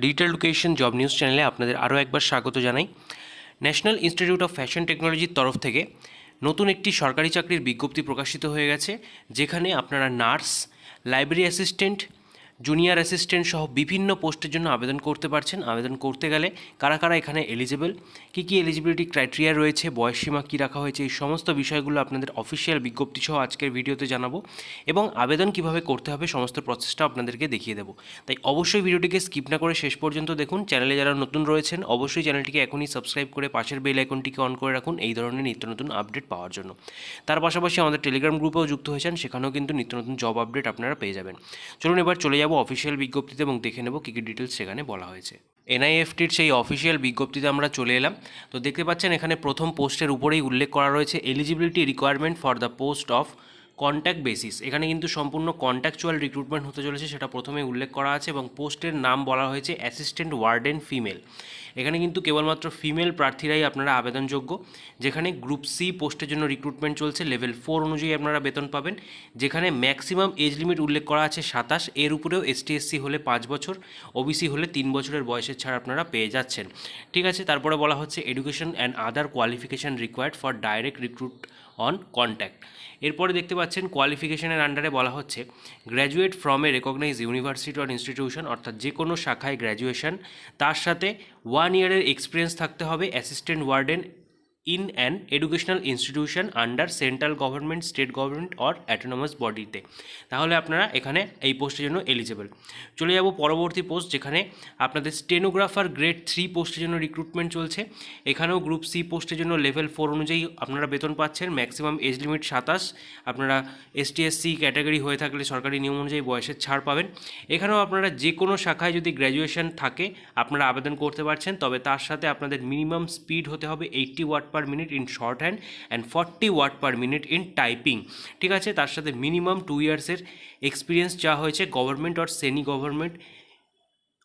Digital education job news চ্যানেলে আপনাদের আরও একবার স্বাগত জানাই। ন্যাশনাল ইনস্টিটিউট অফ ফ্যাশন টেকনোলজির তরফ থেকে নতুন একটি সরকারি চাকরির বিজ্ঞপ্তি প্রকাশিত হয়ে গেছে, যেখানে আপনারা nurse, library assistant, junior assistant সহ বিভিন্ন পোস্টের জন্য আবেদন করতে পারছেন। আবেদন করতে গেলে কারা কারা এখানে এলিজিবল, কী এলিজিবিলিটি ক্রাইটেরিয়া রয়েছে, বয়সসীমা কী রাখা হয়েছে, এই সমস্ত বিষয়গুলো আপনাদের অফিসিয়াল বিজ্ঞপ্তি সহ আজকের ভিডিওতে জানাবো এবং আবেদন কিভাবে করতে হবে সমস্ত প্রসেসটা আপনাদেরকে দেখিয়ে দেবো। তাই অবশ্যই ভিডিওটিকে স্কিপ না করে শেষ পর্যন্ত দেখুন। চ্যানেলে যারা নতুন রয়েছেন অবশ্যই চ্যানেলটিকে এখনই সাবস্ক্রাইব করে পাশের বেল আইকনটিকে অন করে রাখুন এই ধরনের নিত্য নতুন আপডেট পাওয়ার জন্য। তার পাশাপাশি আমাদের টেলিগ্রাম গ্রুপেও যুক্ত হয়েছেন, সেখানেও কিন্তু নিত্য নতুন জব আপডেট আপনারা পেয়ে যাবেন। চলুন এবার চলে যাব অফিসিয়াল বিজ্ঞপ্তিতে এবং দেখে নেব কী ডিটেলস সেখানে বলা হয়েছে। এনআইএফটির সেই অফিসিয়াল বিজ্ঞপ্তিতে আমরা চলে এলাম। তো দেখতে পাচ্ছেন এখানে প্রথম পোস্টের উপরেই উল্লেখ করা রয়েছে eligibility requirement for the post of contact basis. এখানে কিন্তু সম্পূর্ণ কন্ট্যাকচুয়াল রিক্রুটমেন্ট হতে চলেছে, সেটা প্রথমে উল্লেখ করা আছে এবং পোস্টের নাম বলা হয়েছে অ্যাসিস্ট্যান্ট ওয়ার্ডেন ফিমেল। এখানে কিন্তু কেবলমাত্র ফিমেল প্রার্থীরাই আপনারা আবেদনযোগ্য। যেখানে গ্রুপ সি পোস্টের জন্য রিক্রুটমেন্ট চলছে, লেভেল 4 অনুযায়ী আপনারা বেতন পাবেন। যেখানে ম্যাক্সিমাম এজ লিমিট উল্লেখ করা আছে 27, এর উপরেও ST/SC হলে 5 বছর, OBC হলে 3 বছরের বয়সের ছাড় আপনারা পেয়ে যাচ্ছেন। ঠিক আছে, তারপরে বলা হচ্ছে education and other qualification required for direct recruit on contact. এরপরে দেখতে পাচ্ছেন কোয়ালিফিকেশনের আন্ডারে বলা হচ্ছে graduate from a recognise university or institution, অর্থাৎ যে কোনো শাখায় গ্র্যাজুয়েশন, তার সাথে 1 ইয়ারের এক্সপিরিয়েন্স থাকতে হবে assistant warden in an educational institution under central government, state government or autonomous বডিতে, তাহলে আপনারা এখানে এই পোস্টের জন্য এলিজিবল। চলে যাব পরবর্তী পোস্ট, যেখানে আপনাদের স্টেনোগ্রাফার গ্রেড 3 পোস্টের জন্য রিক্রুটমেন্ট চলছে। এখানেও গ্রুপ সি পোস্টের জন্য লেভেল 4 অনুযায়ী আপনারা বেতন পাচ্ছেন। ম্যাক্সিমাম এজ লিমিট 27, আপনারা ST/SC ক্যাটাগরি হয়ে থাকলে সরকারি নিয়ম অনুযায়ী বয়সের ছাড় পাবেন। এখানেও আপনারা যে কোনো শাখায় যদি গ্র্যাজুয়েশন থাকে আপনারা আবেদন করতে পারছেন, তবে তার সাথে আপনাদের মিনিমাম স্পিড হতে হবে 80 word per minute in shorthand and 40 word per minute in typing. ঠিক আছে, তার সাথে মিনিমাম 2 ইয়ার্সের এক্সপিরিয়েন্স চাওয়া হয়েছে গভর্নমেন্ট অর সেমি গভর্নমেন্ট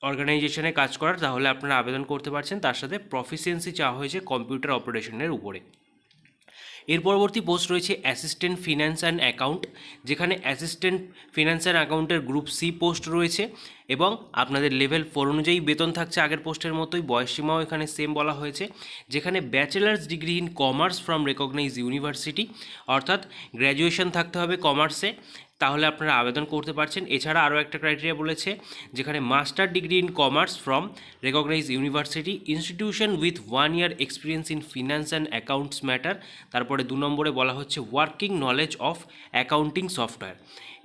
অর্গানাইজেশনে কাজ করার, তাহলে আপনারা আবেদন করতে পারছেন। তার সাথে প্রফিসিয়েন্সি চাওয়া হয়েছে কম্পিউটার অপারেশনের উপরে। এর পরবর্তী পোস্ট রয়েছে অ্যাসিস্ট্যান্ট ফিন্যান্স অ্যান্ড অ্যাকাউন্ট, যেখানে অ্যাসিস্ট্যান্ট ফিন্যান্স অ্যান্ড অ্যাকাউন্টের গ্রুপ সি পোস্ট রয়েছে এবং আপনাদের লেভেল 4 অনুযায়ী বেতন থাকছে আগের পোস্টের মতোই। বয়সসীমাও এখানে সেম বলা হয়েছে, যেখানে bachelor's degree in commerce from recognise university, অর্থাৎ গ্র্যাজুয়েশন থাকতে হবে কমার্সে, তাহলে আপনারা আবেদন করতে পারছেন। এছাড়া আরও একটা ক্রাইটেরিয়া বলেছে, যেখানে master degree in commerce from recognise university institution with 1 year experience in finance and accounts matter. তারপরে 2 নম্বরে বলা হচ্ছে working knowledge of accounting software.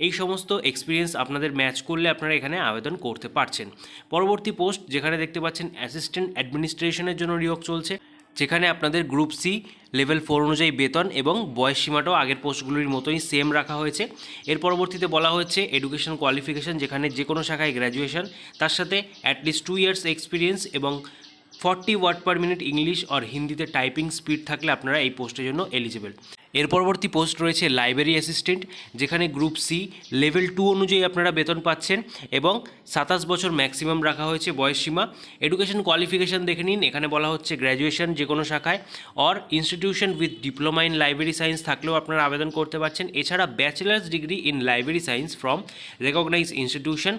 এই সমস্ত এক্সপিরিয়েন্স আপনাদের ম্যাচ করলে আপনারা এখানে আবেদন করতে পারছেন। পরবর্তী পোস্ট, যেখানে দেখতে পাচ্ছেন অ্যাসিস্ট্যান্ট অ্যাডমিনিস্ট্রেশনের জন্য নিয়োগ চলছে, যেখানে আপনাদের গ্রুপ সি লেভেল 4 অনুযায়ী বেতন এবং বয়স সীমাটাও আগের পোস্টগুলির মতোই সেম রাখা হয়েছে। এর পরবর্তীতে বলা হচ্ছে এডুকেশন কোয়ালিফিকেশান, যেখানে যে কোনো শাখায় গ্র্যাজুয়েশন, তার সাথে অ্যাটলিস্ট 2 ইয়ার্স এক্সপিরিয়েন্স এবং 40 ওয়ার্ড পার মিনিট ইংলিশ আর হিন্দিতে টাইপিং স্পিড থাকলে আপনারা এই পোস্টের জন্য এলিজিবল। এর পরবর্তী পোস্ট রয়েছে লাইব্রেরি অ্যাসিস্ট্যান্ট, যেখানে গ্রুপ সি লেভেল 2 অনুযায়ী আপনারা বেতন পাচ্ছেন এবং 27 বছর ম্যাক্সিমাম রাখা হয়েছে বয়সসীমা। এডুকেশন কোয়ালিফিকেশান দেখে নিন, এখানে বলা হচ্ছে গ্র্যাজুয়েশন যে কোনো শাখায় or institution with diploma in library science থাকলেও আপনারা আবেদন করতে পারছেন। এছাড়া bachelor's degree in library science from recognise institution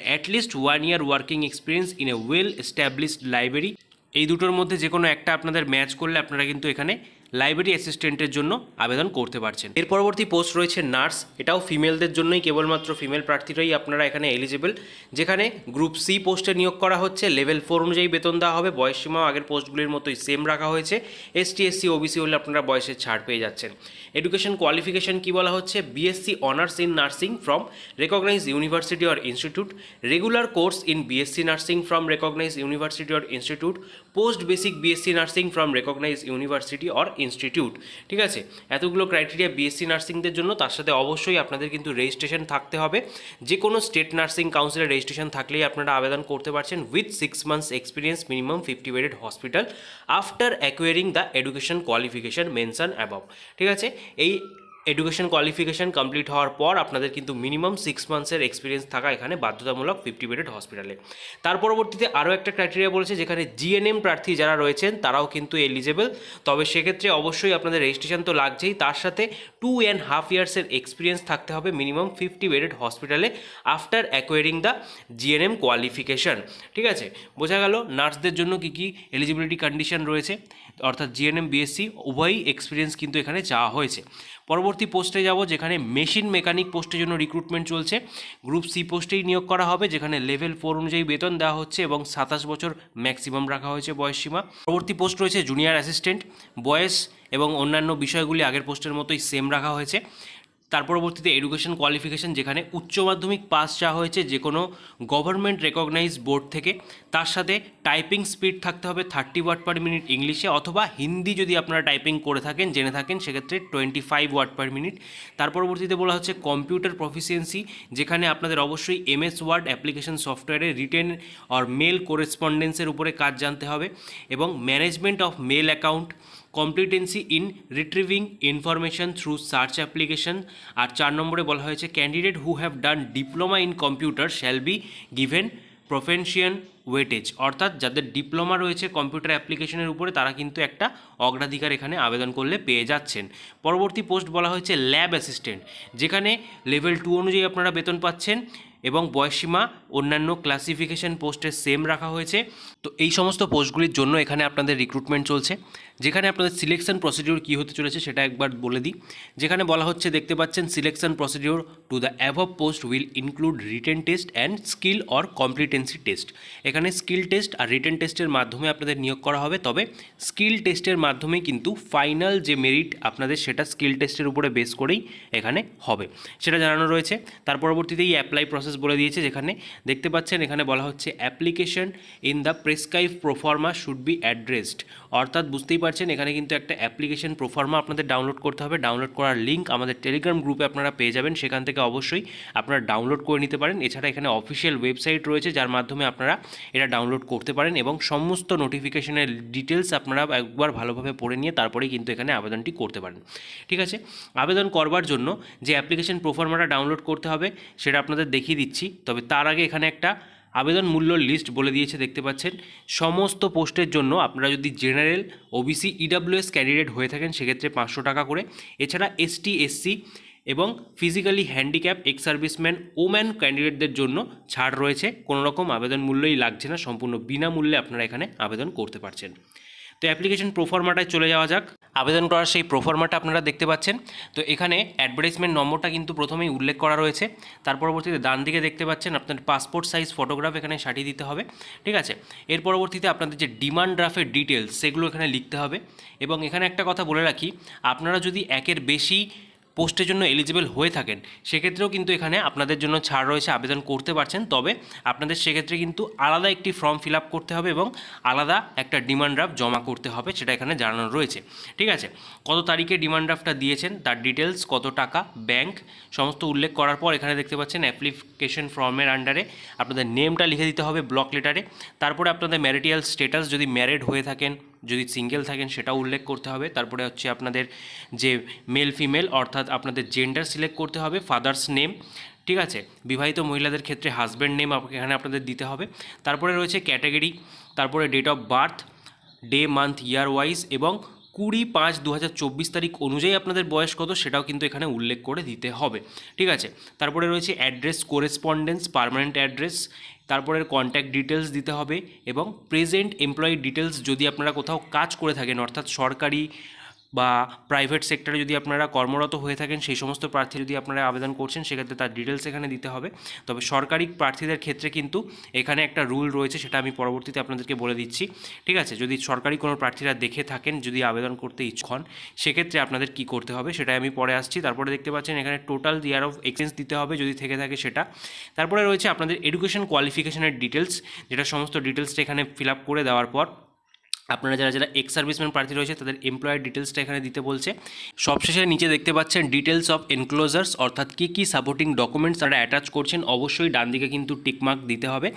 at least 1 year working experience in a well established library, এই দুটোর মধ্যে যে কোনো একটা আপনাদের ম্যাচ করলে আপনারা কিন্তু এখানে লাইব্রেরি অ্যাসিস্ট্যান্টের জন্য আবেদন করতে পারছেন। এর পরবর্তী পোস্ট রয়েছে নার্স, এটাও ফিমেলদের জন্যই, কেবলমাত্র ফিমেল প্রার্থীরাই আপনারা এখানে এলিজিবল। যেখানে গ্রুপ সি পোস্টে নিয়োগ করা হচ্ছে, লেভেল 4 অনুযায়ী বেতন দেওয়া হবে, বয়সসীমাও আগের পোস্টগুলির মতোই সেম রাখা হয়েছে। ST/SC OBC হলে আপনারা বয়সের ছাড় পেয়ে যাচ্ছেন। এডুকেশন কোয়ালিফিকেশান কি বলা হচ্ছে, BSc honours in nursing from recognise university or institute, regular course in BSc nursing from recognise university or institute, post basic BSc nursing from recognise university or institute. ঠিক আছে, এতগুলো ক্রাইটেরিয়া BSc নার্সিংদের জন্য। তার সাথে অবশ্যই আপনাদের কিন্তু রেজিস্ট্রেশন থাকতে হবে, যে কোনো স্টেট নার্সিং কাউন্সিলের রেজিস্ট্রেশন থাকলেই আপনারা আবেদন করতে পারছেন with 6 months experience, minimum 50 bedded hospital after acquiring the education qualification mention above. ঠিক আছে, এই এডুকেশন কোয়ালিফিকেশান কমপ্লিট হওয়ার পর আপনাদের কিন্তু মিনিমাম 6 মান্থসের এক্সপিরিয়েন্স থাকা এখানে বাধ্যতামূলক 50 বেডেড হসপিটালে। তার পরবর্তীতে আরও একটা ক্রাইটেরিয়া বলেছে, যেখানে জিএনএম প্রার্থী যারা রয়েছেন তারাও কিন্তু এলিজেবল, তবে সেক্ষেত্রে অবশ্যই আপনাদের রেজিস্ট্রেশন তো লাগছেই, তার সাথে 2.5 ইয়ার্সের এক্সপিরিয়েন্স থাকতে হবে মিনিমাম 50 বেডেড হসপিটালে after acquiring the GNM qualification. ঠিক আছে, বোঝা গেল নার্সদের জন্য কী কী এলিজিবিলিটি কন্ডিশন রয়েছে, অর্থাৎ জিএনএম বিএসসি উভয়ই এক্সপিরিয়েন্স কিন্তু এখানে চাওয়া হয়েছে। পরবর্তী পোস্টে যাব, যেখানে মেশিন মেকানিক পোস্টের জন্য রিক্রুটমেন্ট চলছে। গ্রুপ সি পোস্টেই নিয়োগ করা হবে, যেখানে লেভেল 4 অনুযায়ী বেতন দেওয়া হচ্ছে এবং 27 বছর ম্যাক্সিমাম রাখা হয়েছে বয়সসীমা। পরবর্তী পোস্ট রয়েছে জুনিয়র অ্যাসিস্ট্যান্ট, বয়স এবং অন্যান্য বিষয়গুলি আগের পোস্টের মতোই সেম রাখা হয়েছে। তার পরবর্তীতে এডুকেশন কোয়ালিফিকেশান, যেখানে উচ্চ মাধ্যমিক পাস চাওয়া হয়েছে যে কোনো গভর্নমেন্ট রেকগনাইজ বোর্ড থেকে, তার সাথে টাইপিং স্পিড থাকতে হবে 30 ওয়ার্ড পার মিনিট ইংলিশে, অথবা হিন্দি যদি আপনারা টাইপিং করে থাকেন জেনে থাকেন সেক্ষেত্রে 25 ওয়ার্ড পার মিনিট। তার পরবর্তীতে বলা হচ্ছে কম্পিউটার প্রফিসিয়েন্সি, যেখানে আপনাদের অবশ্যই এমএস ওয়ার্ড অ্যাপ্লিকেশন সফটওয়্যারে রিটেন অর মেল কোরেসপন্ডেন্সের উপরে কাজ জানতে হবে, এবং management of mail account, competency in retrieving information through search application. আর 4 নম্বরে বলা হয়েছে candidate who have done diploma in computer shall be given profession weightage, অর্থাৎ যাদের ডিপ্লোমা রয়েছে কম্পিউটার অ্যাপ্লিকেশনের উপরে তারা কিন্তু একটা অগ্রাধিকার এখানে আবেদন করলে পেয়ে যাচ্ছেন। পরবর্তী পোস্ট বলা হয়েছে ল্যাব অ্যাসিস্ট্যান্ট, যেখানে লেভেল 2 অনুযায়ী আপনারা বেতন পাচ্ছেন এবং বয়সসীমা অন্যান্য ক্লাসিফিকেশন পোস্টে সেম রাখা হয়েছে। তো এই সমস্ত পোস্টগুলির জন্য এখানে আপনাদের রিক্রুটমেন্ট চলছে, যেখানে আপনাদের সিলেকশন প্রসিডিউর কী হতে চলেছে সেটা একবার বলে দিই। যেখানে বলা হচ্ছে, দেখতে পাচ্ছেন, selection procedure to the above post will include written test and skill or competency test. এখানে স্কিল টেস্ট আর রিটেন টেস্টের মাধ্যমে আপনাদের নিয়োগ করা হবে, তবে স্কিল টেস্টের মাধ্যমে কিন্তু ফাইনাল যে মেরিট আপনাদের সেটা স্কিল টেস্টের উপরে বেস করেই এখানে হবে, সেটা জানানো রয়েছে। তার পরবর্তীতেই অ্যাপ্লাই প্রসেস বলে দিয়েছে, যেখানে দেখতে পাচ্ছেন এখানে বলা হচ্ছে application in the prescribe proforma should be addressed, অর্থাৎ বুঝতেই পারছেন এখানে কিন্তু একটা অ্যাপ্লিকেশন প্রোফর্মা আপনাদের ডাউনলোড করতে হবে। ডাউনলোড করার লিঙ্ক আমাদের টেলিগ্রাম গ্রুপে আপনারা পেয়ে যাবেন, সেখান থেকে অবশ্যই আপনারা ডাউনলোড করে নিতে পারেন। এছাড়া এখানে অফিসিয়াল ওয়েবসাইট রয়েছে যার মাধ্যমে আপনারা এটা ডাউনলোড করতে পারেন, এবং সমস্ত নোটিফিকেশনের ডিটেলস আপনারা একবার ভালোভাবে পড়ে নিয়ে তারপরেই কিন্তু এখানে আবেদনটি করতে পারেন। ঠিক আছে, আবেদন করবার জন্য যে অ্যাপ্লিকেশন প্রোফর্মাটা ডাউনলোড করতে হবে সেটা আপনাদের দেখিয়ে দিচ্ছি, তবে তার আগে এখানে একটা আবেদন মূল্য লিস্ট বলে দিয়েছে, দেখতে পাচ্ছেন। সমস্ত পোস্টের জন্য আপনারা যদি জেনারেল, ওবিসি, ইডাব্লিউএস ক্যান্ডিডেট হয়ে থাকেন সেক্ষেত্রে 500 টাকা করে। এছাড়া এসটি, এসসি এবং physically handicap, ex serviceman, woman ক্যান্ডিডেটদের জন্য ছাড় রয়েছে, কোনো রকম আবেদন মূল্যই লাগছে না, সম্পূর্ণ বিনামূল্যে আপনারা এখানে আবেদন করতে পারছেন। তো অ্যাপ্লিকেশন প্রোফর্মাটায় চলে যাওয়া যাক। আবেদন করার সেই প্রোফর্মাটা আপনারা দেখতে পাচ্ছেন। তো এখানে অ্যাডভার্টাইজমেন্ট নম্বরটা কিন্তু প্রথমেই উল্লেখ করা রয়েছে। তার পরবর্তীতে ডান দিকে দেখতে পাচ্ছেন আপনার পাসপোর্ট সাইজ ফটোগ্রাফ এখানে সাটিয়ে দিতে হবে। ঠিক আছে, এর পরবর্তীতে আপনাদের যে ডিমান্ড ড্রাফটের ডিটেলস সেগুলো এখানে লিখতে হবে। এবং এখানে একটা কথা বলে রাখি, আপনারা যদি একের বেশি পোস্টের জন্য এলিজিবল হয়ে থাকেন সেক্ষেত্রেও কিন্তু এখানে আপনাদের জন্য ছাড় রয়েছে, আবেদন করতে পারছেন, তবে আপনাদের সেক্ষেত্রে কিন্তু আলাদা একটি ফর্ম ফিল আপ করতে হবে এবং আলাদা একটা ডিমান্ড ড্রাফট জমা করতে হবে, সেটা এখানে জানানো রয়েছে। ঠিক আছে, কত তারিখে ডিমান্ড ড্রাফটটা দিয়েছেন তার ডিটেলস, কত টাকা, ব্যাংক, সমস্ত উল্লেখ করার পর এখানে দেখতে পাচ্ছেন অ্যাপ্লিকেশন ফর্মের আন্ডারে আপনাদের নেমটা লিখে দিতে হবে ব্লক লেটারে। তারপরে আপনাদের ম্যারিটাল স্ট্যাটাস, যদি ম্যারিড হয়ে থাকেন, যদি সিঙ্গেল থাকেন সেটাও উল্লেখ করতে হবে। তারপরে হচ্ছে আপনাদের যে মেল ফিমেল অর্থাৎ আপনাদের জেন্ডার সিলেক্ট করতে হবে, ফাদার্স নেম। ঠিক আছে, বিবাহিত মহিলাদের ক্ষেত্রে হাজব্যান্ড নেম এখানে আপনাদের দিতে হবে। তারপরে রয়েছে ক্যাটাগরি, তারপরে date of birth, day, month, year wise, এবং 20/5/2024 তারিখ অনুযায়ী আপনাদের বয়স কত সেটাও কিন্তু এখানে উল্লেখ করে দিতে হবে। ঠিক আছে, তারপরে রয়েছে অ্যাড্রেস, কোরেসপন্ডেন্স, পার্মানেন্ট অ্যাড্রেস, তারপরে কন্ট্যাক্ট ডিটেলস দিতে হবে, এবং প্রেজেন্ট এমপ্লয়ি ডিটেলস, যদি আপনারা কোথাও কাজ করে থাকেন অর্থাৎ সরকারি বা প্রাইভেট সেক্টরে যদি আপনারা কর্মরত হয়ে থাকেন, সেই সমস্ত প্রার্থী যদি আপনারা আবেদন করছেন সেক্ষেত্রে তার ডিটেলস এখানে দিতে হবে। তবে সরকারি প্রার্থীদের ক্ষেত্রে কিন্তু এখানে একটা রুল রয়েছে, সেটা আমি পরবর্তীতে আপনাদেরকে বলে দিচ্ছি। ঠিক আছে, যদি সরকারি কোনো প্রার্থীরা দেখে থাকেন, যদি আবেদন করতে ইচ্ছুক হন সেক্ষেত্রে আপনাদের কি করতে হবে সেটাই আমি পরে আসছি। তারপরে দেখতে পাচ্ছেন এখানে টোটাল ইয়ার অফ এক্সপিরিয়েন্স দিতে হবে যদি থেকে থাকে সেটা। তারপরে রয়েছে আপনাদের এডুকেশন কোয়ালিফিকেশনের ডিটেলস, যেটা সমস্ত ডিটেলসটা এখানে ফিল আপ করে দেওয়ার পর আপনারা যারা যারা এক্স সার্ভিসম্যান প্রার্থী রয়েছে তাদের এমপ্লয়ার ডিটেলসটা এখানে দিতে বলছে। সবশেষে নিচে দেখতে পাচ্ছেন ডিটেলস অফ এনক্লোজার্স, অর্থাৎ কী কী সাপোর্টিং ডকুমেন্টস তারা অ্যাটাচ করছেন। অবশ্যই ডান দিকে কিন্তু টিকমার্ক দিতে হবে।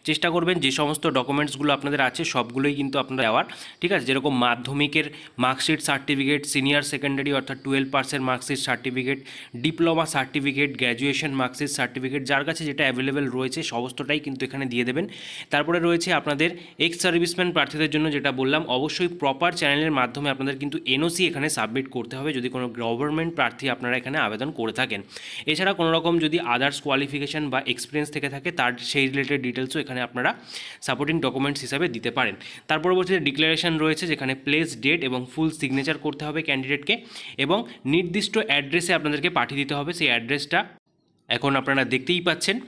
চেষ্টা করবেন যে সমস্ত ডকুমেন্টসগুলো আপনাদের আছে সবগুলোই কিন্তু আপনারা দেওয়ার, ঠিক আছে। যেরকম মাধ্যমিকের মার্কশিট সার্টিফিকেট, সিনিয়র সেকেন্ডারি অর্থাৎ 12 পাসের marksheet certificate, diploma certificate, graduation marksheet certificate, যার কাছে যেটা অ্যাভেলেবেল রয়েছে সমস্তটাই কিন্তু এখানে দিয়ে দেবেন। তারপরে রয়েছে আপনাদের এক্স সার্ভিসম্যান প্রার্থীদের জন্য যেটা বললাম, অবশ্যই প্রপার চ্যানেলের মাধ্যমে আপনাদের কিন্তু এনওসি এখানে সাবমিট করতে হবে যদি কোনো গভর্নমেন্ট প্রার্থী আপনারা এখানে আবেদন করে থাকেন। এছাড়া কোনো রকম যদি আদার্স কোয়ালিফিকেশান বা এক্সপিরিয়েন্স থেকে থাকে তার সেই রিলেটেড ডিটেলসও এখানে আপনারা সাপোর্টিং ডকুমেন্টস হিসাবে দিতে পারেন। তার পরবর্তীতে ডিক্লারেশন রয়েছে যেখানে প্লেস, ডেট এবং ফুল সিগনেচার করতে হবে ক্যান্ডিডেটকে, এবং নির্দিষ্ট অ্যাড্রেসে আপনাদেরকে পাঠিয়ে দিতে হবে। সেই অ্যাড্রেসটা এখন আপনারা দেখতেই পাচ্ছেন,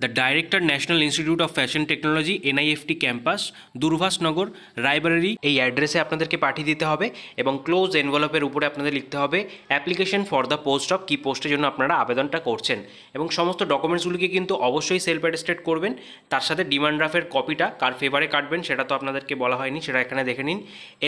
the director National Institute of Fashion Technology, NIFT campus, Doorbhashnagar, Raebareli, এই অ্যাড্রেসে আপনাদেরকে পাঠিয়ে দিতে হবে। এবং ক্লোজ এনভেলপের উপরে আপনাদের লিখতে হবে application for the post of, কী পোস্টের জন্য আপনারা আবেদনটা করছেন। এবং সমস্ত ডকুমেন্টসগুলিকে কিন্তু অবশ্যই সেলফ অ্যাটেস্টেড করবেন। তার সাথে ডিমান্ড ড্রাফটের কপিটা কার ফেভারে কাটবেন সেটা তো আপনাদেরকে বলা হয়নি, সেটা এখানে দেখে নিন।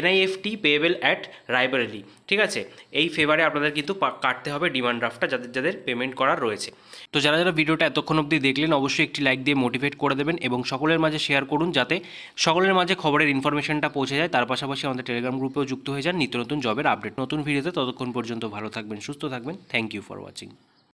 NIFT পেয়েবল অ্যাট রায়বারেলি, ঠিক আছে। এই ফেভারে আপনাদের কিন্তু কাটতে হবে ডিমান্ড ড্রাফটটা যাদের যাদের পেমেন্ট করার রয়েছে। তো যারা যারা ভিডিওটা এতক্ষণ অবধি দেখলেন অবশ্যই একটি লাইক দিয়ে মোটিভেট করে দেবেন এবং সকলের মাঝে শেয়ার করুন যাতে সকলের মাঝে খবরের ইনফরমেশনটা পৌঁছে যায়। তার পাশাপাশি আমাদের টেলিগ্রাম গ্রুপেও যুক্ত হয়ে যান নিত্য নতুন জবের আপডেট। নতুন ভিডিওতে ততক্ষণ পর্যন্ত ভালো থাকবেন, সুস্থ থাকবেন। Thank you for watching.